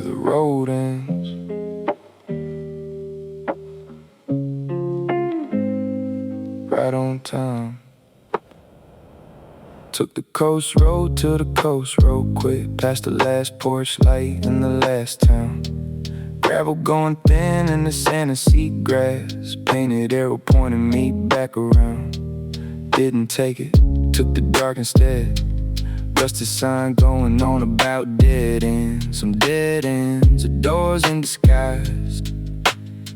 the road ends. Right on time. Took the coast road to the coast road quick, past the last porch light in the last town. Gravel going thin in the sand and seagrass. Painted arrow pointing me back around. Didn't take it, took the dark instead. Rusted sign going on about dead ends. Some dead ends are doors in disguise.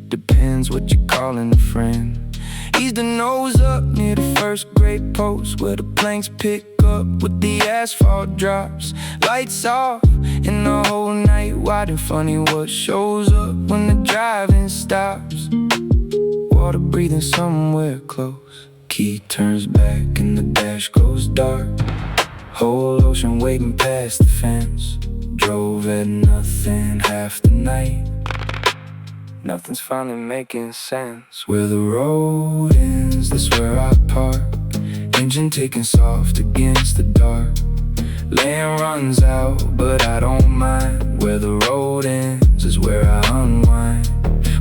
Depends what you're calling a friend. Ease the nose up near the first great post, where the planks pick up with the asphalt drops. Lights off and the whole night wide, and funny what shows up when the driving stops. Water breathing somewhere close. Key turns back and the dash goes dark. Whole ocean waiting past the fence. Drove at nothing half the night. Nothing's finally making sense. Where the road ends, that's where I park. Engine ticking soft against the dark. Lane runs out, but I don't mind. Where the road ends is where I unwind.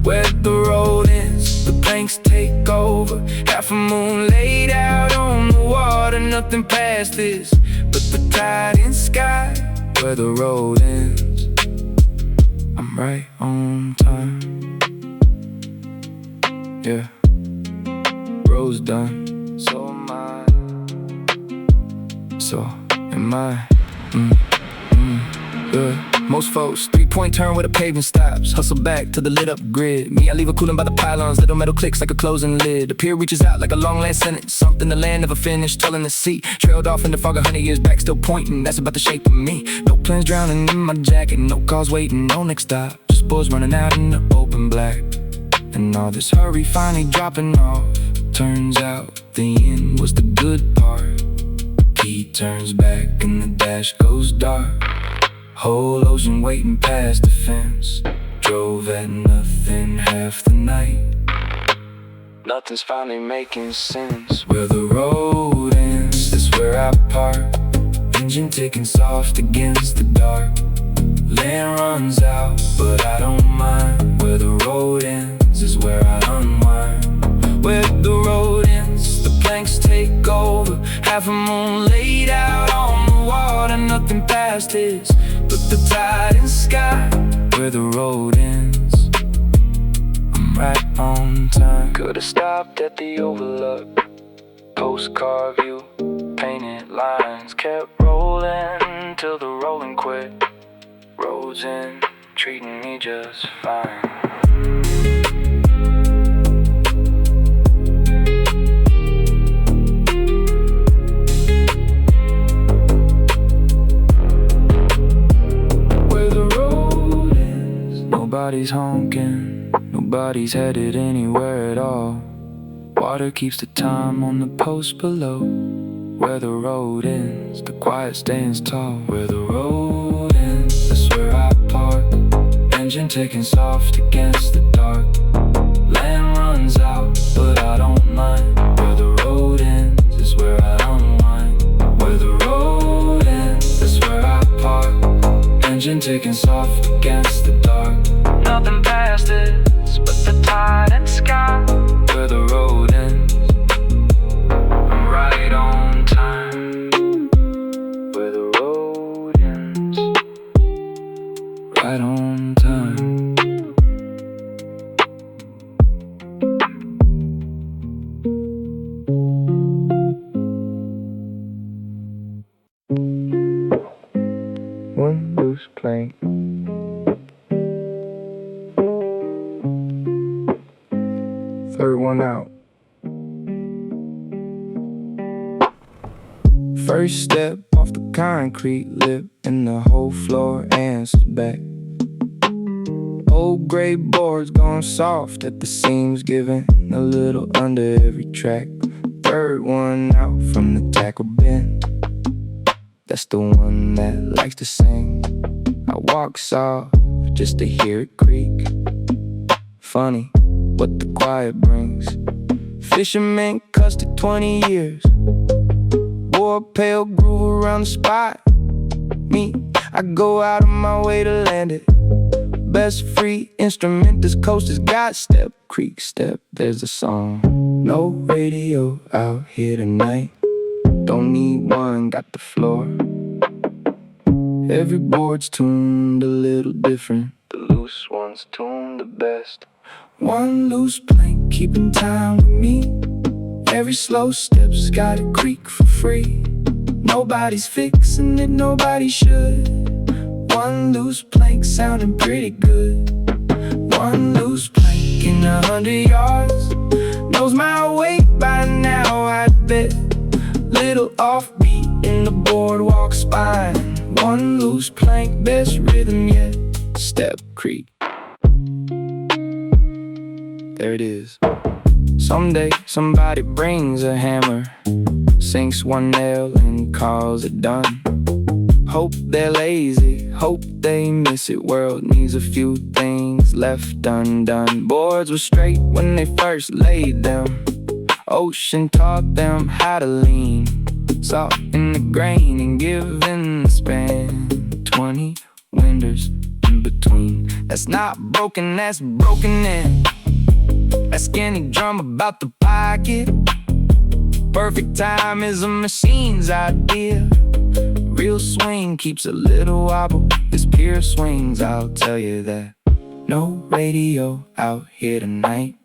Where the road ends, the planks take over. Half a moon laid out on the water. Nothing past this but the tide and sky. Where the road ends, I'm right on time. Yeah, road's done, so am I. So am I. Good. Most folks, 3-point turn where the pavement stops. Hustle back to the lit up grid. Me, I leave a cooling by the pylons. Little metal clicks like a closing lid. The pier reaches out like a long last sentence. Something the land never finished, telling the sea. Trailed off in the fog 100 years back, still pointing. That's about the shape of me. No plans drowning in my jacket. No cars waiting, no next stop. Just boys running out in the open black. And all this hurry finally dropping off. Turns out the end was the good part. Key turns back and the dash goes dark. Whole ocean waiting past the fence. Drove at nothing half the night. Nothing's finally making sense. Where the road ends, that's where I park. Engine ticking soft against the dark. Lane runs out, but I don't mind. Where the road ends is where I unwind. Where the road ends, the planks take over. Half a moon laid out on the water. Nothing past this but the tide and sky. Where the road ends, I'm right on time. Could've stopped at the overlook. Postcard view, painted lines. Kept rolling till the rolling quit. Roads in, treating me just fine. Nobody's honking, nobody's headed anywhere at all. Water keeps the time on the post below. Where the road ends, the quiet stands tall. Where the road ends, that's where I park. Engine ticking soft against the dark. Land runs out, but I don't mind. Where the road ends is where I unwind. Where the road ends, that's where I park. Engine ticking soft against the dark. Nothing past this but the tide and sky. Where the road ends, I'm right on time. Where the road ends, right on time. One loose plank. Third one out. First step off the concrete lip, and the whole floor answers back. Old gray boards going soft at the seams, giving a little under every track. Third one out from the tackle bin. That's the one that likes to sing. I walk soft just to hear it creak. Funny what the quiet brings. Fisherman custard 20 years. Wore a pale groove around the spot. Me, I go out of my way to land it. best free instrument this coast has got. Step, creek, step, there's a song. No radio out here tonight. Don't need one, got the floor. Every board's tuned a little different. The loose one's tuned the best. One loose plank keeping time with me. Every slow step's got a creak for free. Nobody's fixing it, nobody should. One loose plank sounding pretty good. One loose plank in 100 yards. Knows my weight by now, I bet. Little offbeat in the boardwalk spine. One loose plank, best rhythm yet. Step, creek. There it is. Someday somebody brings a hammer, sinks one nail and calls it done. Hope they're lazy, hope they miss it. World needs a few things left undone. Boards were straight when they first laid them. Ocean taught them how to lean, salt in the grain and give in the span. 20 winders in between. That's not broken, that's broken in. That skinny drum about the pocket. Perfect time is a machine's idea. Real swing keeps a little wobble. This Pier swings, I'll tell you that. No radio out here tonight.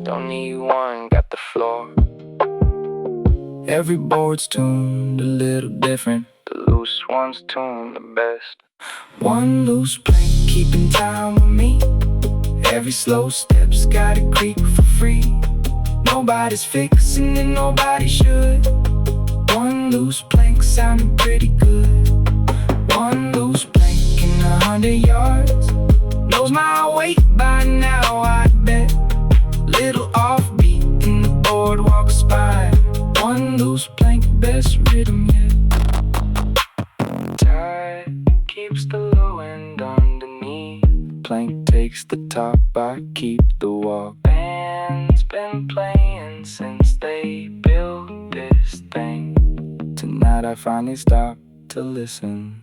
Don't need one, got the floor. Every board's tuned a little different. The loose one's tuned the best. One loose plank keeping time with me. Every slow step's got a creak for free. Nobody's fixing it, nobody should. One loose plank sounding pretty good. One loose plank in 100 yards. Knows my weight by now, I bet. Little offbeat in the boardwalk spine. One loose plank, best rhythm yet. Tide keeps the low end underneath. Plank takes the top, I keep the walk. Band's been playing since they built this thing. Tonight I finally stopped to listen.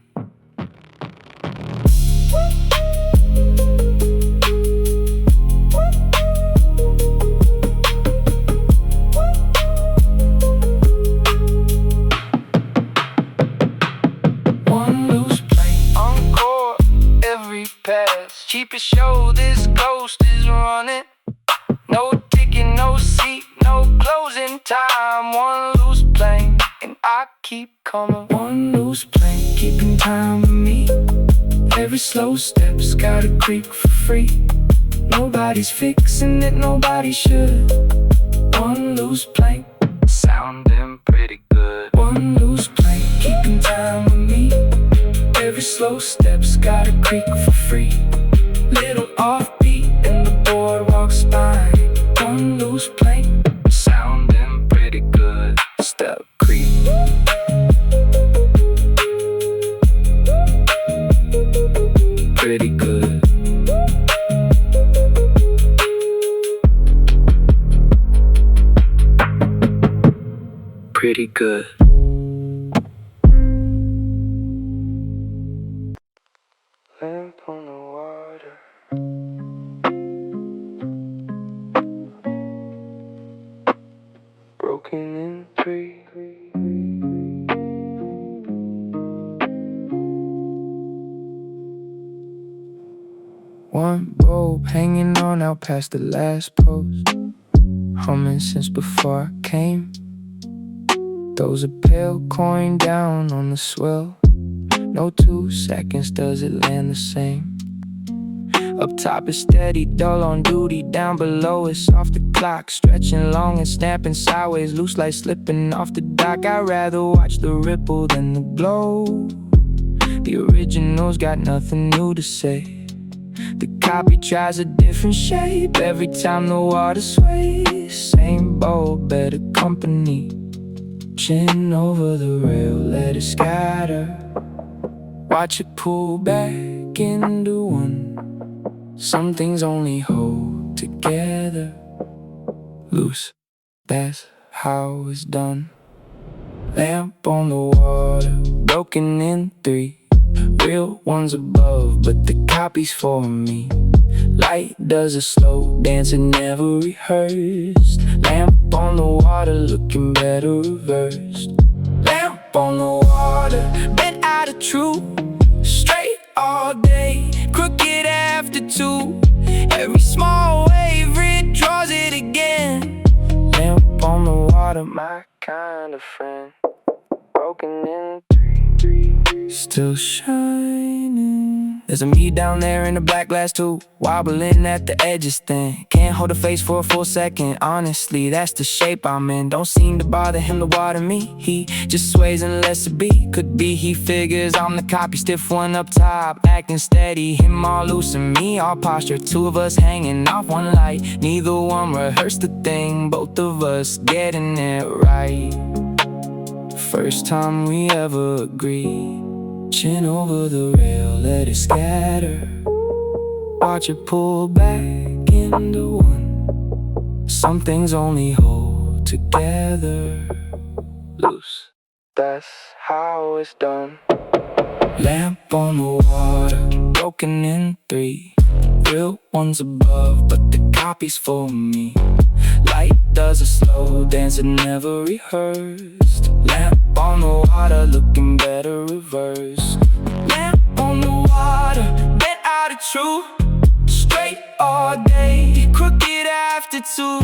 Cheapest show this coast is running. No ticket, no seat, no closing time. One loose plank and I keep coming. One loose plank keeping time with me. Every slow step's got a creak for free. Nobody's fixing it, nobody should. One loose plank sounding pretty good. One loose plank keeping time with me. Every slow step's got a creak for free. Little offbeat in the boardwalk spine. One loose plank sounding pretty good. Step, creek. Pretty good. Pretty good. Lamp on the water. Broken in three. One rope hanging on out past the last post. Humming since before I came. Throws a pale coin down on the swell. No 2 seconds does it land the same. Up top is steady, dull on duty. Down below it's off the clock, stretching long and snapping sideways, loose like slipping off the dock. I'd rather watch the ripple than the glow. The original's got nothing new to say. The copy tries a different shape every time the water sways. Same boat, better company. Chin over the rail, let it scatter. Watch it pull back into one. Some things only hold together. Loose, that's how it's done. Lamp on the water, broken in three. Real ones above, but the copy's for me. Light does a slow dance and never rehearsed. Lamp on the water, looking better reversed. Lamp on the water, bent out of true. Straight all day, crooked after two. Every small wave redraws it again. Lamp on the water, my kind of friend. Broken in three, still shining. There's a me down there in the black glass too, wobbling at the edges thin. Can't hold a face for a full second, honestly, that's the shape I'm in. Don't seem to bother him to water me, he just sways and lets it be. Could be he figures I'm the copy, stiff one up top, acting steady. Him all loose and me all posture, two of us hanging off one light. Neither one rehearsed a thing, both of us getting it right. First time we ever agreed. Chin over the rail, let it scatter. Watch it pull back into one. Some things only hold together. Loose, that's how it's done. Lamp on the water, broken in three. Real ones above, but the copy's for me. Light does a slow dance and never rehearsed. Lamp on the water, looking better reversed. Lamp on the water, bent out of true. Straight all day, crooked after two.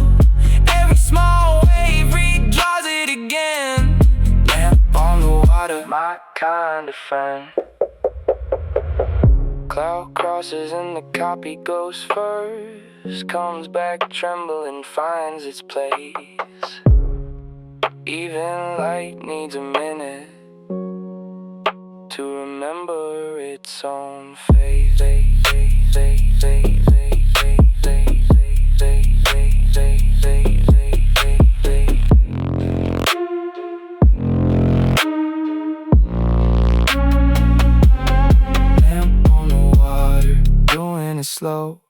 Every small wave redraws it again. Lamp on the water, my kind of friend. Cloud crosses and the copy goes first. Comes back trembling, finds its place. Even light needs a minute to remember its own fate. Lamp on the water, doing it slow.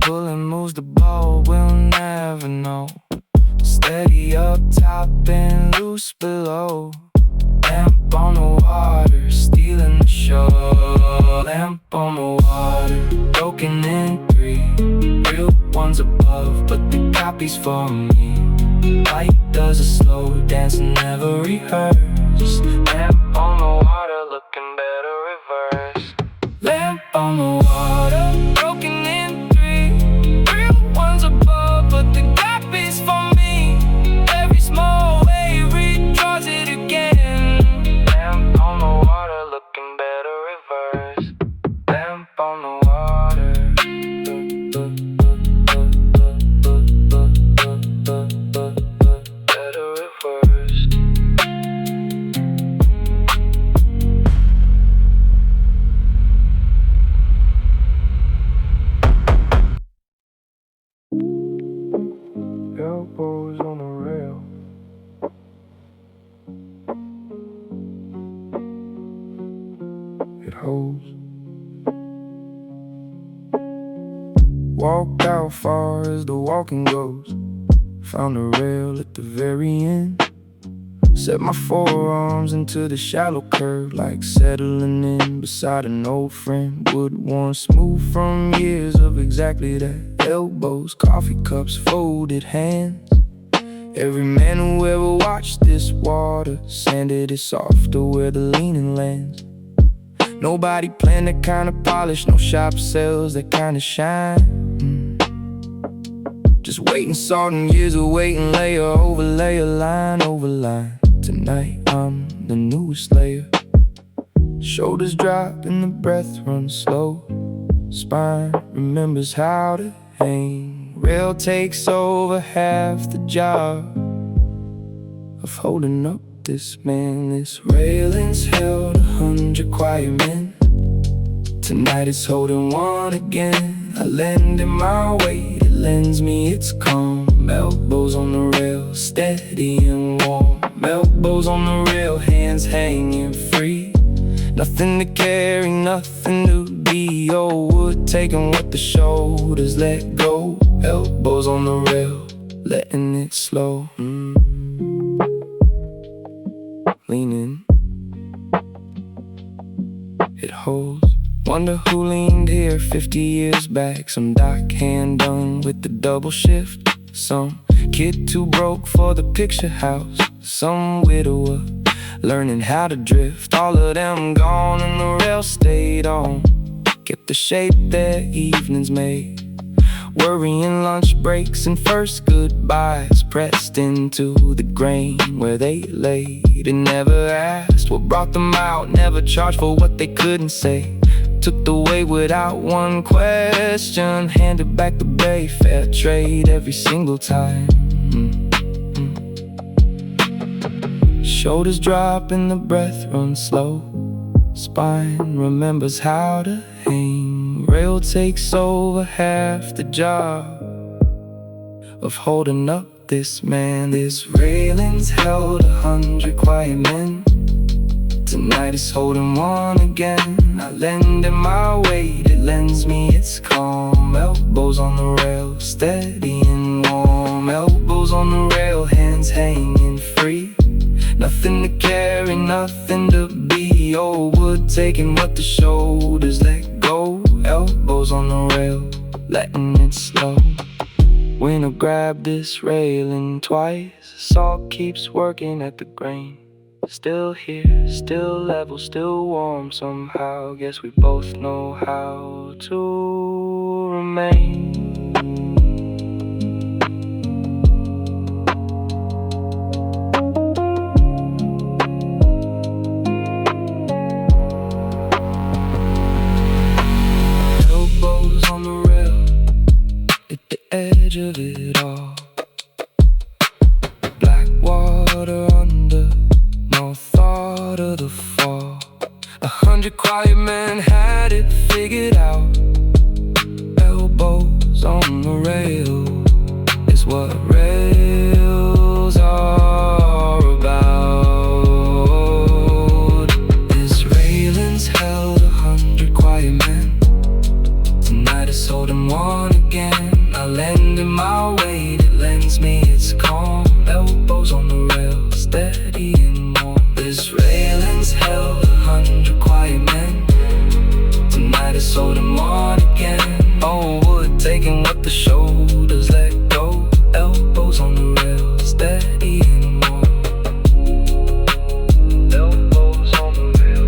Pulling moves the ball, we'll never know. Steady up top and loose below. Lamp on the water, stealing the show. Lamp on the water, broken in three. Real ones above, but the copy's for me. Light does a slow dance and never rehearsed. Lamp on the water, looking better reversed. Lamp on the water, broken in three. Real ones above, but the copy's for me. Every small wave redraws it again. Lamp on the water, looking better reversed. Lamp on the water, better reversed. Elbows on the rail. It holds. Walk out far as the walking goes. Found a rail at the very end. Set my forearms into the shallow curve, like settling in beside an old friend. Wood worn smooth from years of exactly that. Elbows, coffee cups, folded hands. Every man who ever watched this water sanded it softer where the leaning lands. Nobody planned that kind of polish, no shop sells that kind of shine. Just waiting, salt and years of waiting, layer over layer, line over line. Tonight I'm the newest layer. Shoulders drop and the breath runs slow. Spine remembers how to hang. Rail takes over half the job of holding up this man. This railing's held 100 quiet men. Tonight it's holding one again. I lend it my weight, it lends me its calm. Elbows on the rail, steady and warm. Elbows on the rail, hands hanging free. Nothing to carry, nothing to be. Oh, wood taking what the shoulders let go. Elbows on the rail, letting it slow. Leaning, it potholes. Wonder who leaned here 50 years back. Some dockhand done with the double shift. Some kid too broke for the picture house. Some widower learning how to drift. All of them gone and the rail stayed on. Kept the shape their evenings made. Worrying lunch breaks and first goodbyes pressed into the grain where they laid. And never asked what brought them out, never charged for what they couldn't say. Took the way without one question, handed back the bay, fair trade every single time. Shoulders drop and the breath runs slow. Spine remembers how to hang. Rail takes over half the job of holding up this man. This railing's held 100 quiet men. Tonight it's holding one again. I lend it my weight, it lends me its calm. Elbows on the rail, steady and warm. Elbows on the rail, hands hanging free. Nothing to carry, nothing to be. Old wood taking what the shoulders let go. Elbows on the rail, letting it slow. When I grab this railing twice, salt keeps working at the grain. Still here, still level, still warm somehow. Guess we both know how to remain. Elbows on the rail, at the edge of it all. Black water under, no thought of the fall. 100 quiet men had it figured out. Elbows on the rail is what rails are about. This railing's held 100 quiet men. Tonight it's holding one again. I lend it my weight, it lends me its calm. Elbows on the rail, steady and warm. This railing's held 100 quiet men. Tonight it's holding one again. Old wood taking what the shoulders let go. Elbows on the rail, steady and warm. Elbows on the rail,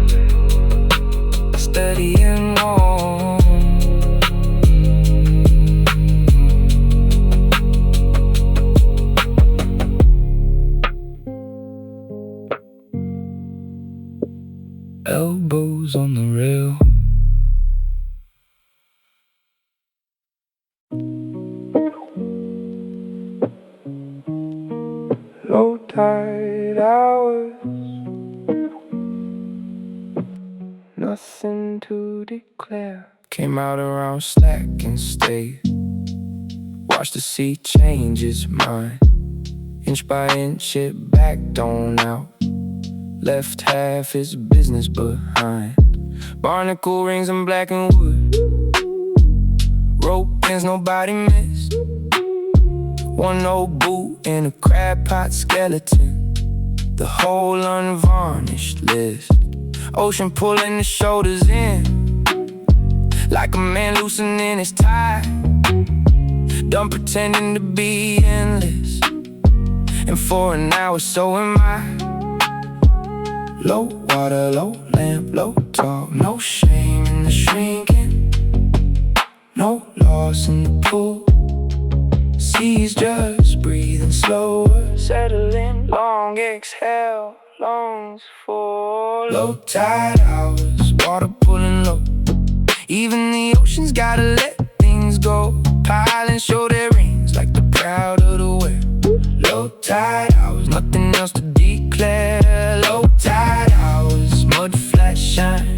steady and warm. Elbows on the rail. Low tide hours, nothing to declare. Came out around slack and stayed. Watched the sea change its mind. Inch by inch it backed on out. Left half its business behind. Barnacle rings and blackened wood. Rope ends nobody missed. One old boot and a crab pot skeleton. The whole unvarnished list. Ocean pulling the shoulders in, like a man loosening his tie. Done pretending to be endless, and for an hour so am I. Low water, low lamp, low talk. No shame in the shrinking, no loss in the pool. Seas just breathing slower, settling, long exhale, longs for low tide hours, water pulling low. Even the ocean's gotta let things go. Piling show their rings like the proud of the wear. Low tide hours, nothing else to declare. Low tide hours, mud flat shine.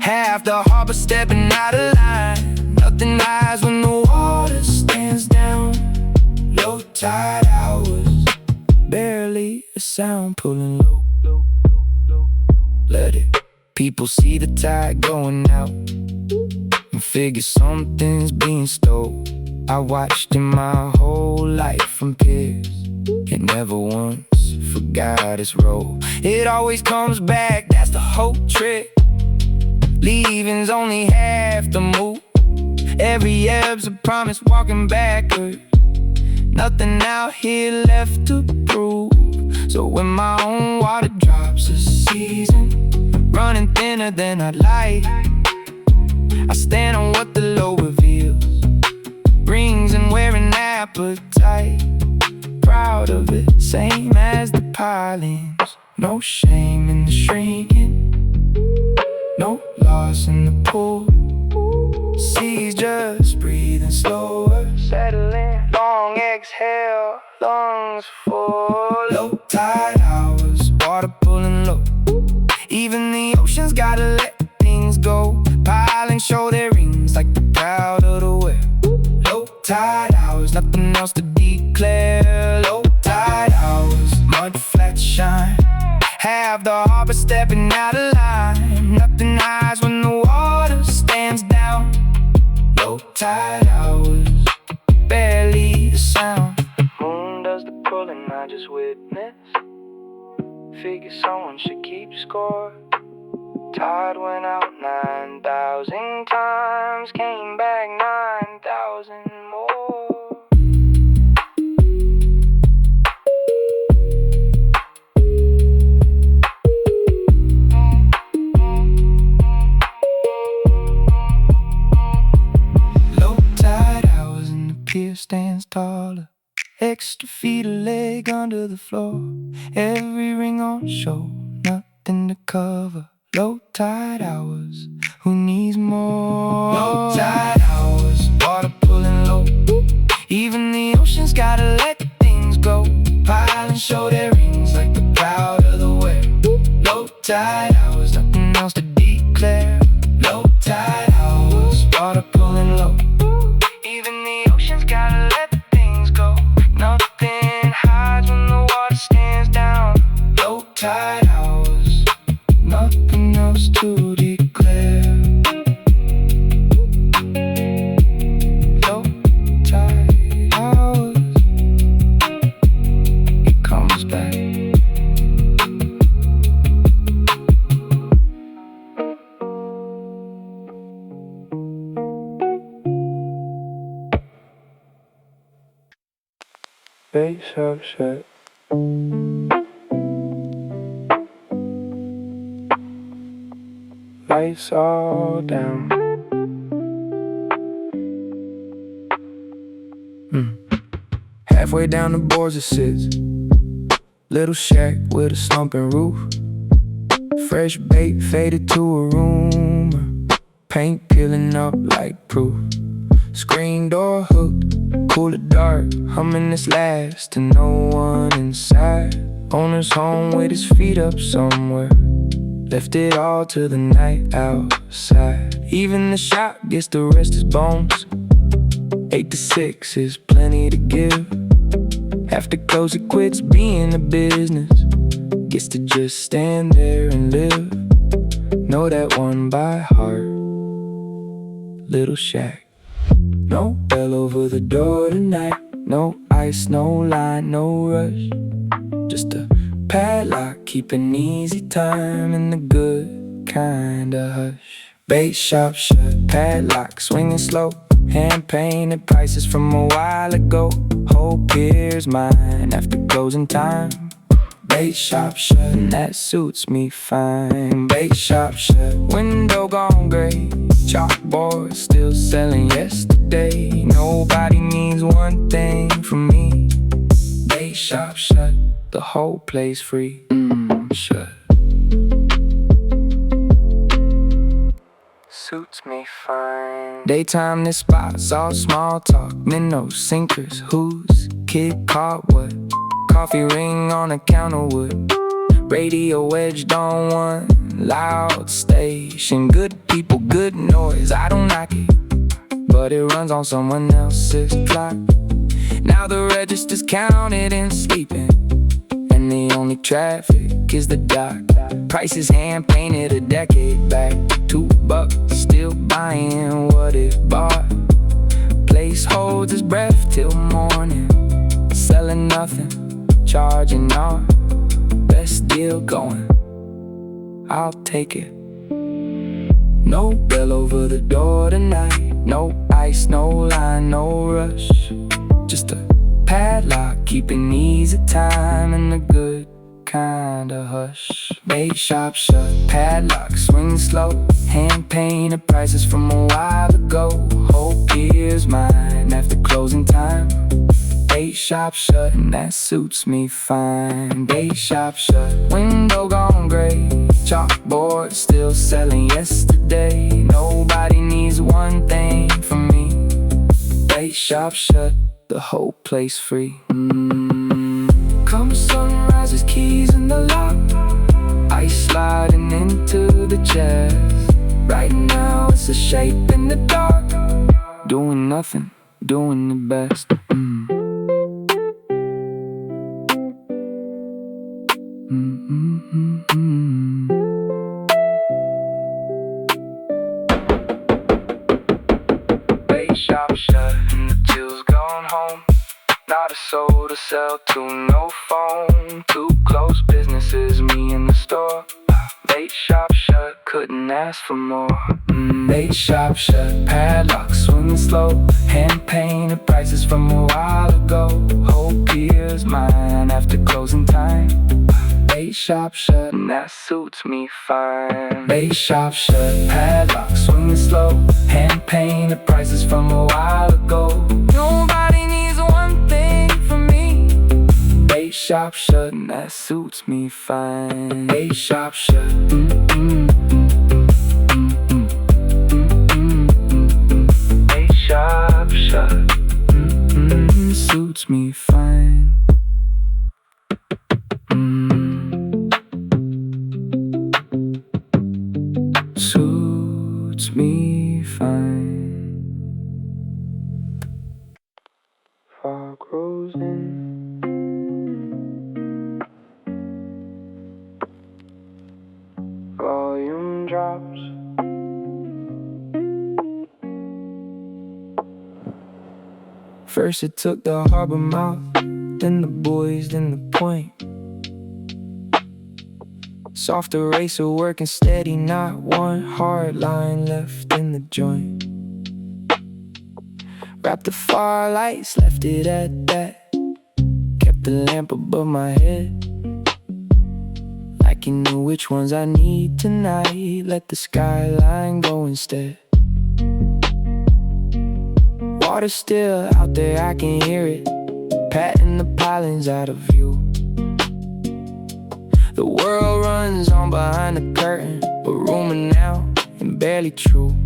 Half the harbor stepping out of line. Nothing hides when the water stands down. Low tide hours, barely a sound pulling low. Let it. People see the tide going out and figure something's being stole. I watched in my whole life from Piers. It never once forgot its role. It always comes back, that's the whole trick. Leaving's only half the move. Every ebb's a promise walking backward. Nothing out here left to prove. So when my own water drops a season, running thinner than I'd like, I stand on what the low reveals, rings and wearing appetite. Proud of it, same as the pilings. No shame in the shrinking, no loss in the pull. Seas just breathing slower, settling. Long exhale, lungs full. Low tide hours, water pulling low. Even the ocean's gotta let things go. Piling show their rings like the proud of the whale. Low tide hours, nothing else to declare. Low tide hours, mud flat shine. Have the harbor stepping out of line. Nothing hides when the water stands down. Low tide hours, barely a sound. The moon does the pulling, I just witness. Figure someone should keep score. Tide went out 9,000 times, came back 9,000 more. Low tide hours and the pier stands taller. Extra feet, a leg under the floor. Every ring on show, nothing to cover. Low tide hours, who needs more? Low tide hours, water pulling low. Even the ocean's gotta let things go. Pile and show their rings like the proud of the whale. Low tide hours, nothing else to declare. Low tide hours, water pulling low. Even the ocean's gotta let things go. Nothing hides when the water stands down. Low tide hours, nothing else to declare. Low tide hours, it comes back. Face upset. Lights all down. Halfway down the boards it sits. Little shack with a slumping roof. Fresh bait faded to a rumor. Paint peeling up like proof. Screen door hooked, cooler dark. Humming this last and no one inside. Owner's home with his feet up somewhere. Left it all to the night outside. Even the shop gets to rest his bones. 8 to 6 is plenty to give. After close it quits being a business. Gets to just stand there and live. Know that one by heart. Little shack. No bell over the door tonight. No ice, no line, no rush. Just a padlock, keeping easy time in the good kind of hush. Bait shop shut, padlock swinging slow. Hand painted prices from a while ago. Whole Pier's mine after closing time. Bait shop shut, and that suits me fine. Bait shop shut, window gone gray. Chalkboard still selling yesterday. Nobody needs one thing from me. Bait shop shut, the whole place free. Shut. Suits me fine. Daytime this spot's all small talk. Minnows, sinkers, who's kid caught what? Coffee ring on a counter wood. Radio wedged on one loud station. Good people, good noise, I don't like it, but it runs on someone else's clock. Now the register's counted and sleeping, and the only traffic is the dock. Prices hand painted a decade back. $2 still buying what it bought. Place holds its breath till morning. Selling nothing, charging all. Best deal going, I'll take it. No bell over the door tonight. No ice, no line, no rush. Just a padlock keeping easy time in a good kind of hush. Bait shop shut, padlock swing slow. Hand painted prices from a while ago. Whole Pier's mine after closing time. Bait shop shut, and that suits me fine. Bait shop shut, window gone gray. Chalkboard still selling yesterday. Nobody needs one thing from me. Bait shop shut, the whole place free. Come sunrises, keys in the lock. Ice sliding into the chest. Right now it's a shape in the dark. Doing nothing, doing the best. Bait shop shut and the Jill's gone home. Not a soul to sell to, no phone. Too close businesses, me in the store. Bait shop shut, couldn't ask for more. Bait shop shut, padlock swinging slow. Hand painted prices from a while ago. Whole Pier's mine after closing time. Bait shop shut, and that suits me fine. Bait shop shut, padlock swinging slow. Hand painted prices from a while ago. Nobody needs one thing from me. Bait shop shut, and that suits me fine. Bait shop shut. Bait shop shut. Suits me fine. Suits me fine. Fog grows in. Volume drops. First it took the harbor mouth, then the boys, then the point. Soft eraser working steady, not one hard line left in the joint. Wrapped the far lights, left it at that. Kept the lamp above my head, like you knew which ones I need tonight. Let the skyline go instead. Water still out there, I can hear it, patting the pilings out of view. The world runs on behind the curtain, but rumor now and barely true.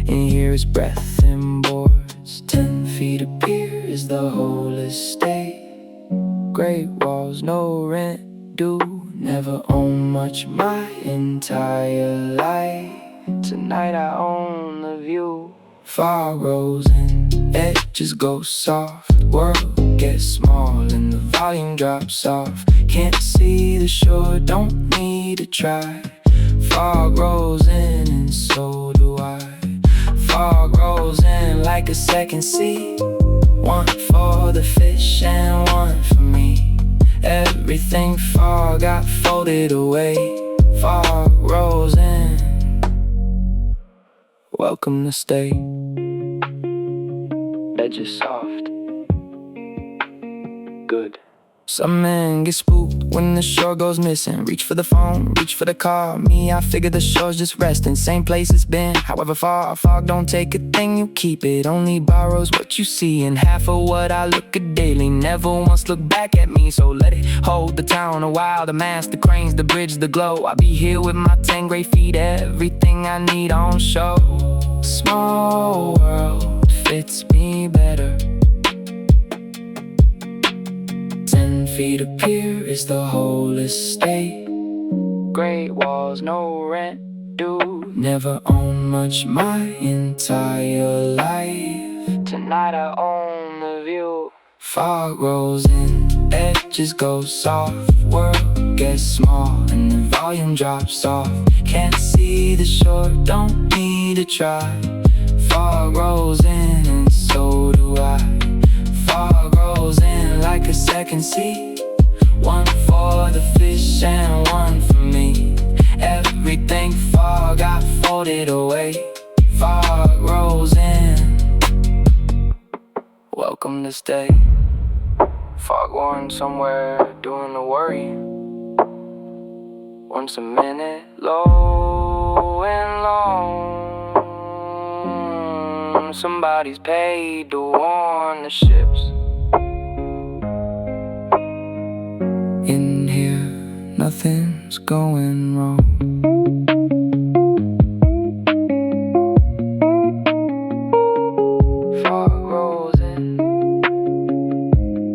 And here is breath in boards. 10 feet of pier is the whole estate. Great walls, no rent due. Never own much my entire life. Tonight I own the view. Fog rolls in, edges go soft. World gets small and the volume drops off. Can't see the shore, don't need to try. Fog rolls in and so do I. Fog rolls in like a second sea. One for the fish and one for me. Everything fog got folded away. Fog rolls in. Welcome to stay. Edges soft. Good. Some men get spooked when the shore goes missing. Reach for the phone, reach for the car. Me, I figure the shore's just resting. Same place it's been, however far. Fog don't take a thing, you keep it. Only borrows what you see, and half of what I look at daily never once look back at me. So let it hold the town a while. The mast, the cranes, the bridge, the glow. I'll be here with my 10 gray feet. Everything I need on show. Small world fits me better. 10 feet of pier is the whole estate. Great walls, no rent due. Never own much my entire life. Tonight I own the view. Fog rolls in, edges go soft. World gets small and the volume drops off. Can't see the shore, don't need to try. Fog rolls in and so do I. Fog rolls in like a second sea. One for the fish and one for me. Everything far got folded away. Fog rolls in. Welcome to stay. Foghorn somewhere doing the worry. Once a minute, low and long. Somebody's paid to warn the ships. In here, nothing's going wrong. Fog rolls in,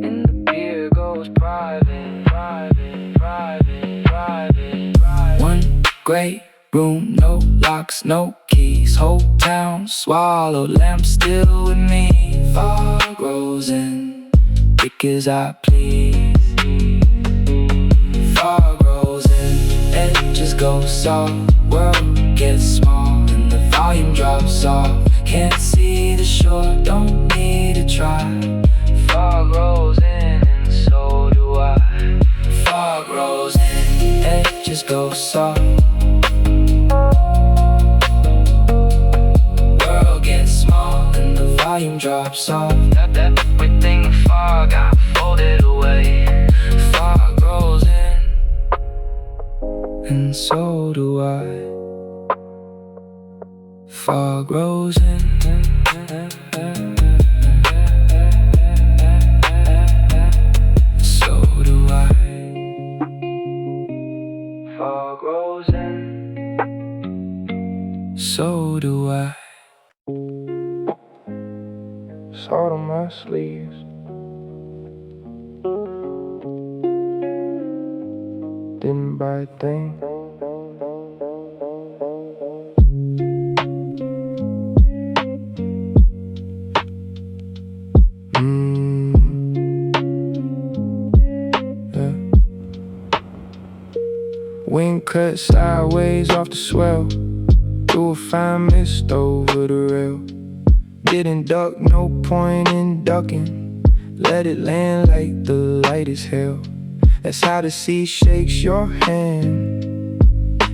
and the pier goes private, private, private, private, private. One great room, no locks, no keys. Whole town swallowed, lamp still with me. Fog rolls in, pick as I please. Fog rolls in, edges go soft. World gets small and the volume drops off. Can't see the shore, don't need to try. Fog rolls in and so do I. Fog rolls in, edges go soft. World gets small and the volume drops off. Everything the fog got folded away. Fog rolls in, and so do I. Fog rolls in, so do I. Fog rolls in, so do I. Salt on my sleeves. Didn't buy a thing. Yeah. Wind cut sideways off the swell. Threw a fine mist over the rail. Didn't duck, no point in ducking. Let it land like the light is hell. That's how the sea shakes your hand.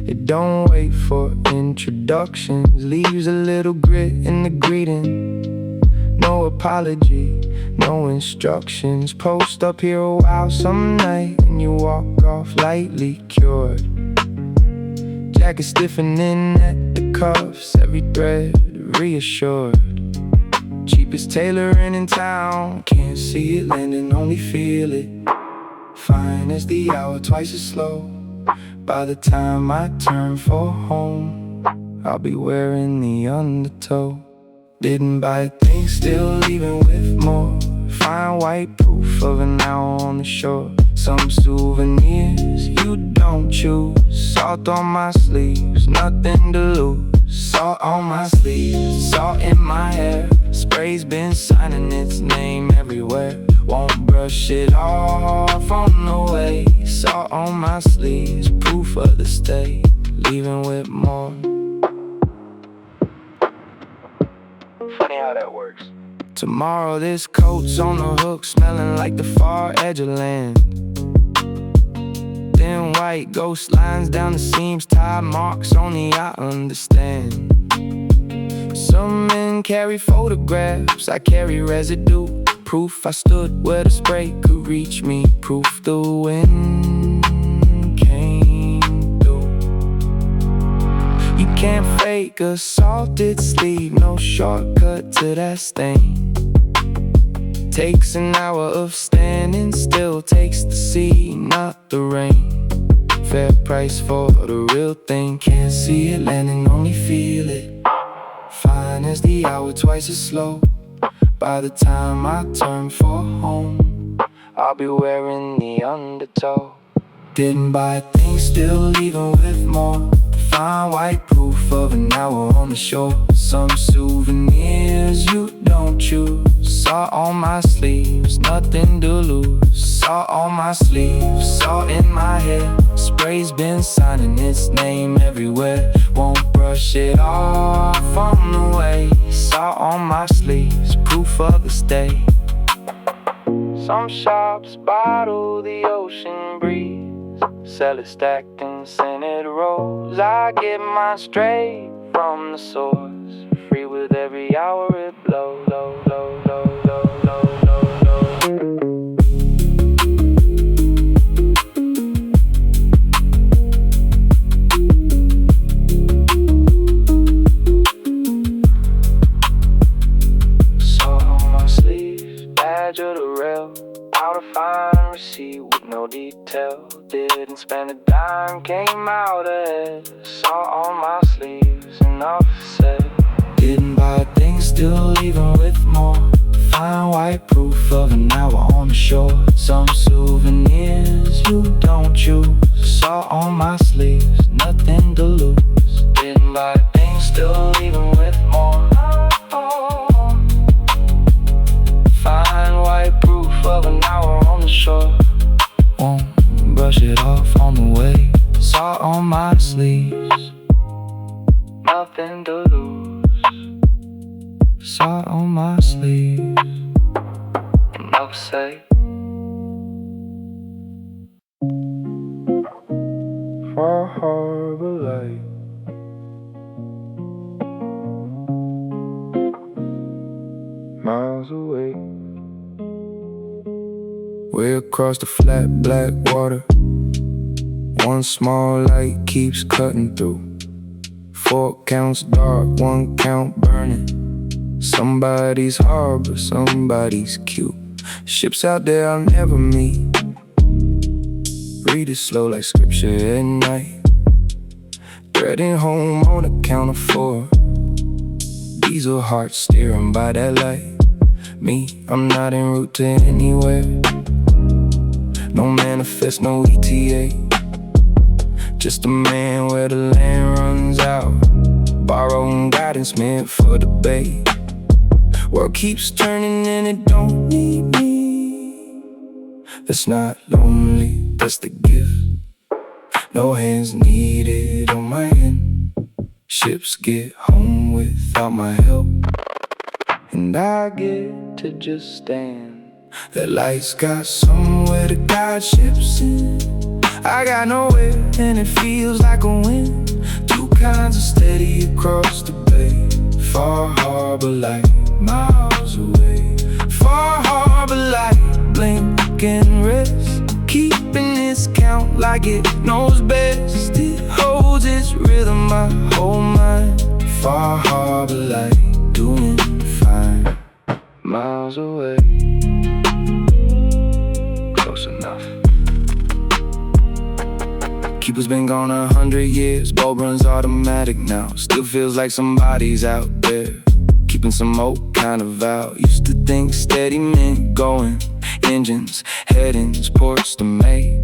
It don't wait for introductions. Leaves a little grit in the greeting. No apology, no instructions. Post up here a while some night and you walk off lightly cured. Jacket stiffening at the cuffs, every thread reassured. Cheapest tailoring in town, can't see it landing, only feel it. Fine as the hour, twice as slow. By the time I turn for home, I'll be wearing the undertow. Didn't buy a thing, still leaving with more. Fine white proof of an hour on the shore. Some souvenirs you don't choose. Salt on my sleeves, nothing to lose. Salt on my sleeves, salt in my hair. Spray's been signing its name everywhere. Won't brush it off on the way. Salt on my sleeves, proof of the stay. Leaving with more. Funny how that works. Tomorrow this coat's on the hook, smelling like the far edge of land. Thin white ghost lines down the seams, tide marks only I understand. Some men carry photographs, I carry residue. Proof I stood where the spray could reach me. Proof the wind came through. You can't fake a salted sleeve, no shortcut to that stain. Takes an hour of standing still, takes the sea, not the rain. Fair price for the real thing, can't see it landing, only feel it. Fine as the hour, twice as slow. By the time I turn for home, I'll be wearing the undertow. Didn't buy a thing, still leaving with more. Fine white proof of an hour on the shore. Some souvenirs you don't choose. Salt on my sleeves, nothing to lose. Salt on my sleeves, salt in my hair. Spray's been signing its name everywhere. Won't brush it off on the way. Salt on my sleeves, proof of the stay. Some shops bottle the ocean breeze. sell it stacked in scented rolls. I get mine straight from the source, free with every hour it blows. Low, low, low, low, low, low, low. Salt on my sleeves, badge of the rail. Out a fine receipt with no detail. Didn't spend a dime, came out ahead. Salt on my sleeves, enough said. Didn't buy things, still leaving with more. Fine white proof of an hour on the shore. Some souvenirs you don't choose. Salt on my sleeves, nothing to lose. Didn't buy things, still leaving with more. Fine white proof of an hour on the shore. Won't brush it off on the way. Salt on my sleeves, nothing to lose. Salt on my sleeves, enough say. Far harbor light, miles away. Way across the flat black water, one small light keeps cutting through. 4 counts dark, 1 count burning. Somebody's harbor, somebody's cute. Ships out there I'll never meet. Read it slow like scripture at night. Threading home on account of 4. Diesel heart steering by that light. Me, I'm not en route to anywhere. No manifest, no ETA. Just a man where the land runs out. Borrowing guidance meant for the bay. World keeps turning and it don't need me. That's not lonely, that's the gift. No hands needed on my end. Ships get home without my help, and I get to just stand. The lights got somewhere to guide ships in. I got nowhere and it feels like a win. 2 kinds of steady across the bay. Far harbor light, miles away. Far harbor light, blink and rest. Keeping its count like it knows best. It holds its rhythm, my whole mind. Far harbor light, doing fine. Miles away, close enough. Keeper's been gone 100 years. Bulb runs automatic now. Still feels like somebody's out there, keeping some old kind of vow. Used to think steady meant going. Engines, headings, ports to make.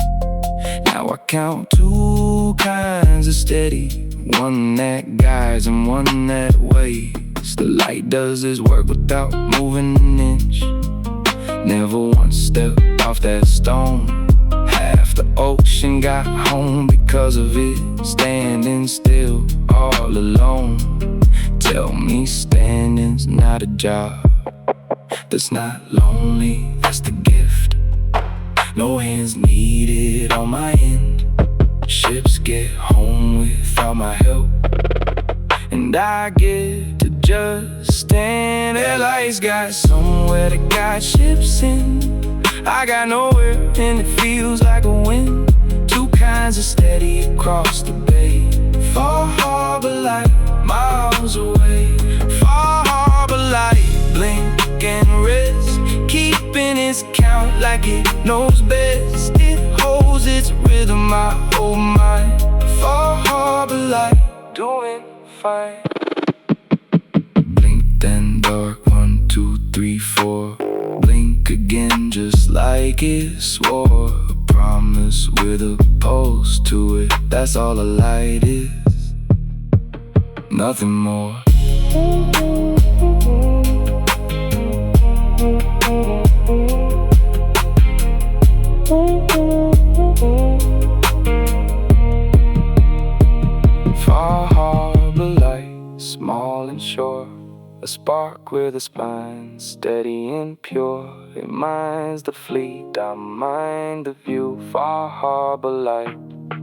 Now I count 2 kinds of steady. One that guides and one that waits. The light does its work without moving an inch. Never once stepped off that stone. Half the ocean got home because of it. Standing still, all alone. Tell me standing's not a job. That's not lonely, that's the gift. No hands needed on my end. Ships get home without my help, and I get to just stand. Their lights got somewhere to guide ships in. I got nowhere and it feels like a win. 2 kinds of steady across the bay. Far harbor light, miles away. Far harbor light, blink and rest. Keeping its count like it knows best. It holds its rhythm, my whole mind. Far harbor light, doing fine. Blink then dark, 1, 2, 3, 4. Blink again just like it swore. A promise with a pulse to it. That's all a light is, nothing more. Far harbor light, small and sure. A spark with a spine, steady and pure. It minds the fleet, I mind the view. Far harbor light,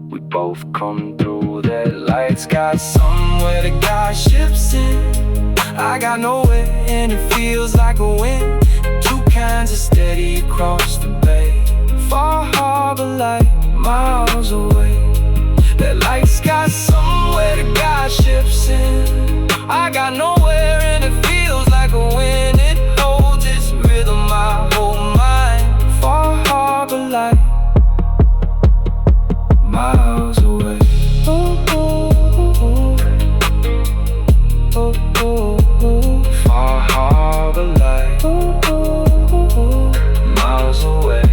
we both come through. That light's got somewhere to guide ships in. I got nowhere and it feels like a wind. Two kinds of steady across the bay. Far harbor light, miles away. That light's got somewhere to guide ships in. I got nowhere and it feels like a wind. It holds its rhythm, my whole mind. Far harbor light, miles away. Oh, oh, oh, oh, oh, oh. Far harbor light, oh, oh, oh, miles away.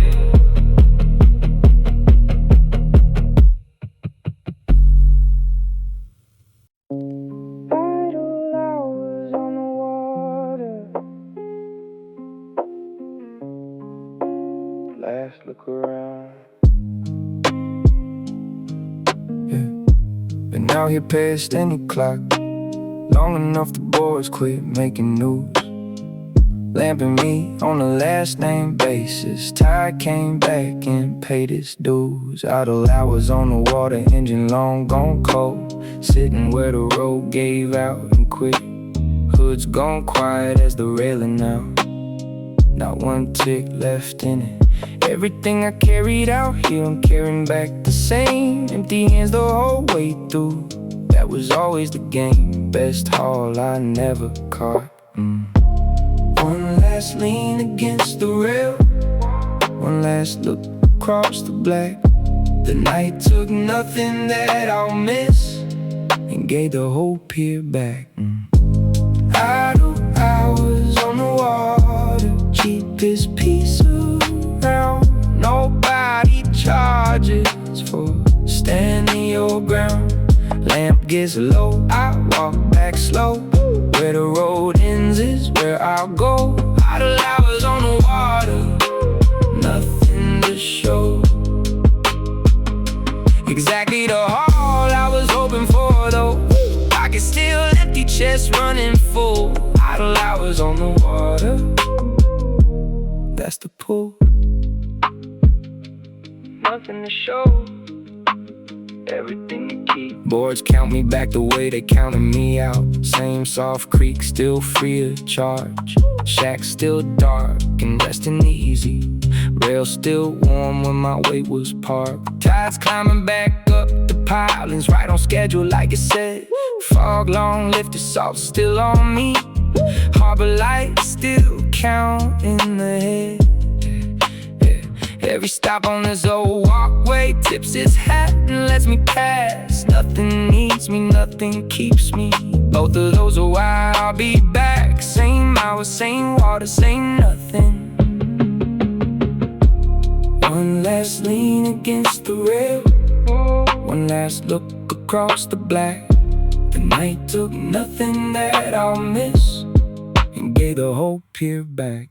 Last look around, yeah. Been out here past any clock, long enough the boys quit making news. Lamping me on a last name basis. Tide came back and paid its dues. Idle hours on the water, engine long gone cold. Sitting where the road gave out and quit. Hood's gone quiet as the railing now. Not one tick left in it. Everything I carried out here, I'm carrying back the same. Empty hands the whole way through. That was always the game. Best haul I never caught. One last lean against the rail. One last look across the black. The night took nothing that I'll miss and gave the whole pier back. Idle hours on the water, cheapest piece around. Nobody charges for standing your ground. Lamp gets low, I walk back slow. Where the road ends is where I'll go. Idle hours on the water, nothing to show. Exactly the haul I was hoping for though. Pockets still empty, chest running full. Idle hours on the water, that's the pull. Nothing to show, everything to keep. Boards count me back the way they counted me out. Same soft creek, still free of charge. Shack still dark and resting easy. Rail still warm when my weight was parked. Tides climbing back up the pilings, right on schedule like it said. Fog long lifted, salt still on me. Harbor lights still count in the head. Every stop on this old walkway tips its hat and lets me pass. Nothing needs me, nothing keeps me. Both of those are why I'll be back. Same hours, same water, same nothing. One last lean against the rail. One last look across the black. The night took nothing that I'll miss and gave the whole pier back.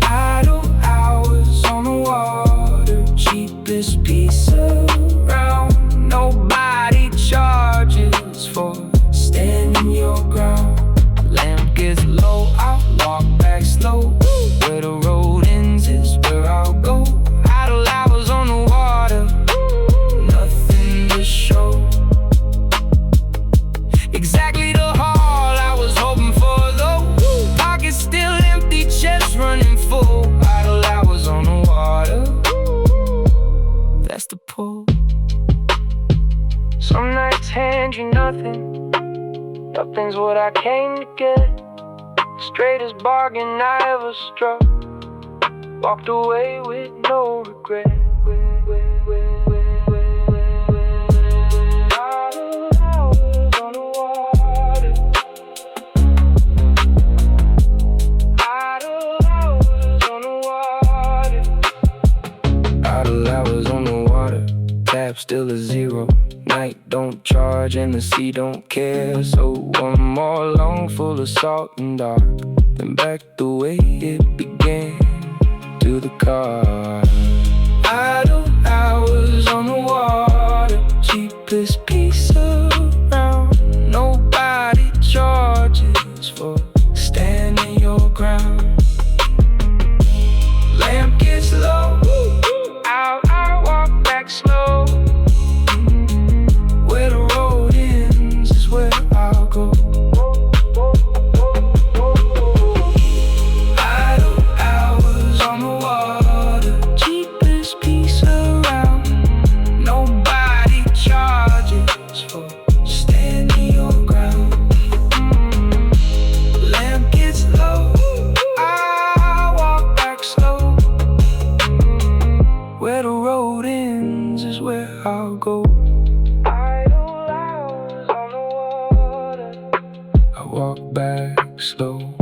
Idle hours on the water, cheapest piece around. Nobody charges for standing your ground. Lamp gets low, I'll walk back slow. Where the road ends is where I'll go. Idle hours on the water, nothing to show. Exactly the haul I was hoping for though. Pockets still empty, chest running full. Idle hours on the water, that's the pull. Some nights hand you nothing. Nothing's what I came to get. Straightest bargain I ever struck. Walked away with no regret. Still a zero. Night don't charge and the sea don't care. So one more long full of salt and dark, then back the way it began, to the car. Idle hours on the water, cheapest piece around. Nobody charges for ground. Lamp gets low, I walk back slow. Where the road ends is where I'll go. Idle hours on the water, cheapest piece around. Nobody charges for standing your ground. Lamp gets low, I walk back slow. Where the road ends is where I'll go. Idle hours on the water, I walk back slow.